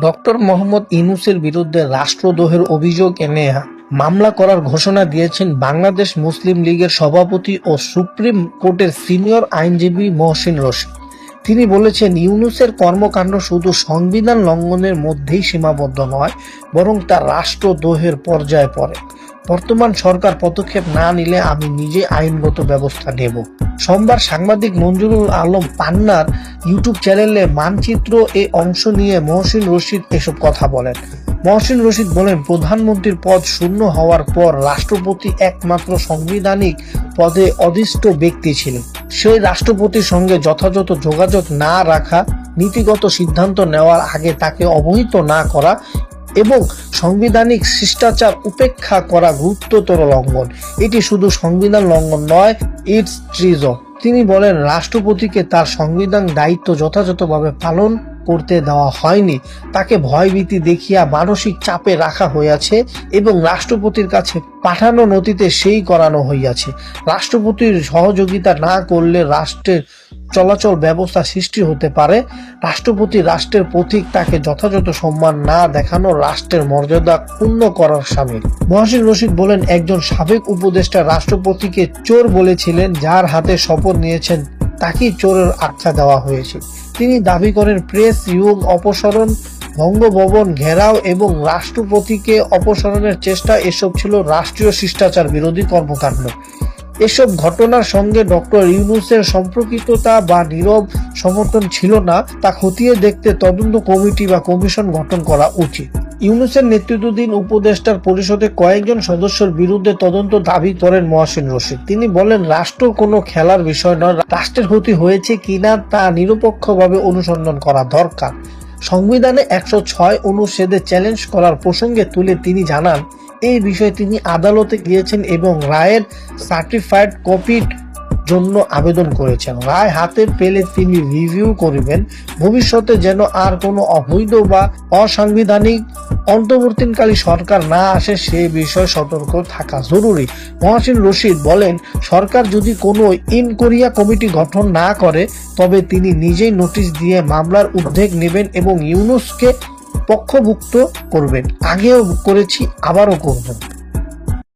Doctor Mohammad ইউনূসের বিরুদ্ধে রাষ্ট্রদ্রোহের অভিযোগ এনে মামলা করার ঘোষণা দিয়েছেন বাংলাদেশ মুসলিম লীগের সভাপতি ও সুপ্রিম কোর্টের সিনিয়র আইনজীবী মহসিন রশিদ। তিনি বলেছেন, ইউনূসের কর্মকাণ্ড শুধু সংবিধান লঙ্ঘনের মধ্যেই সীমাবদ্ধ নয়, বরং তা রাষ্ট্রদ্রোহের পর্যায়ে পড়ে। বর্তমান সরকার পদক্ষেপ না নিলে আমি নিজে আইনগত ব্যবস্থা নেব। সোমবার সাংবাদিক মঞ্জুরুল আলম পান্নার ইউটিউব চ্যানেলে মানচিত্র এ অংশ নিয়ে মহসিন রশিদ এসব কথা বলেন। মহসিন রশিদ বলেন, প্রধানমন্ত্রীর পদ শূন্য হওয়ার পর রাষ্ট্রপতি একমাত্র সাংবিধানিক পদে অধিষ্ঠ ব্যক্তি ছিলেন। সেই রাষ্ট্রপতির সঙ্গে যথাযথ যোগাযোগ না রাখা, নীতিগত সিদ্ধান্ত নেওয়ার আগে তাকে অবহিত না করা এবং সাংবিধানিক শিষ্টাচার উপেক্ষা করা গুরুতর লঙ্ঘন। এটি শুধু সংবিধান লঙ্ঘন নয়, ইটস ট্রিজন। তিনি বলেন, রাষ্ট্রপতিকে তার সাংবিধানিক দায়িত্ব যথাযথভাবে পালন করতে দেওয়া হয়নি, তাকে ভয়ভীতি দেখিয়া মানসিক চাপে রাখা হইয়াছে এবং রাষ্ট্রপতির কাছে পাঠানো নথিতে সই করানো হইয়াছে। রাষ্ট্রপতির সহযোগিতা না করলে রাষ্ট্রের চলাচল ব্যবস্থা সৃষ্টি হতে পারে। রাষ্ট্রপতি রাষ্ট্রের প্রতীক, তাকে যথাযথ সম্মান না দেখানো রাষ্ট্রের মর্যাদা ক্ষুণ্ণ করার শামিল। মহসিন রশিদ বলেন, একজন সাবেক উপদেষ্টা রাষ্ট্রপতিকে চোর বলেছিলেন, যার হাতে শপথ নিয়েছেন তাকেই চোরের আখ্যা দেওয়া হয়েছে। তিনি দাবি করেন, প্রেস ইউং অপসারণ, বঙ্গভবন ঘেরাও এবং রাষ্ট্রপতিকে অপসারণের চেষ্টা এসব ছিল রাষ্ট্রীয় শিষ্টাচার বিরোধী কর্মকাণ্ড। এসব ঘটনার সঙ্গে ডক্টর ইউনূসের সম্পর্কিততা বা নীরব সমর্থন ছিল না, তা খতিয়ে দেখতে তদন্ত কমিটি বা কমিশন গঠন করা উচিত। ইউনূসের নেতৃত্বাধীন উপদেষ্টার পরিষদে কয়েকজন সদস্যের বিরুদ্ধে তদন্ত দাবি করেন মহসিন রশিদ। তিনি বলেন, রাষ্ট্র কোনো খেলার বিষয় নয়, রাষ্ট্রের ক্ষতি হয়েছে কিনা তা নিরপেক্ষভাবে অনুসন্ধান করা দরকার। সংবিধানে 106 অনুচ্ছেদে চ্যালেঞ্জ করার প্রসঙ্গে তুলে তিনি জানান, এই বিষয়ে তিনি আদালতে গিয়েছেন এবং রায়ের সার্টিফাইড কপির জন্য আবেদন করেছেন। রায় হাতে পেলে তিনি রিভিউ করবেন। ভবিষ্যতে যেন আর কোনো অবৈধ বা অসাংবিধানিক অন্তর্বর্তীকালীন সরকার না আসে সে বিষয়ে সতর্ক থাকা জরুরি। মহসিন রশিদ বলেন, সরকার যদি কোনো ইনকোয়ারি কমিটি গঠন না করে তবে তিনি নিজেই নোটিশ দিয়ে মামলার উদ্যোগ নেবেন এবং ইউনূসকে পক্ষভুক্ত করবেন। আগেও করেছি, আবারও করবেন।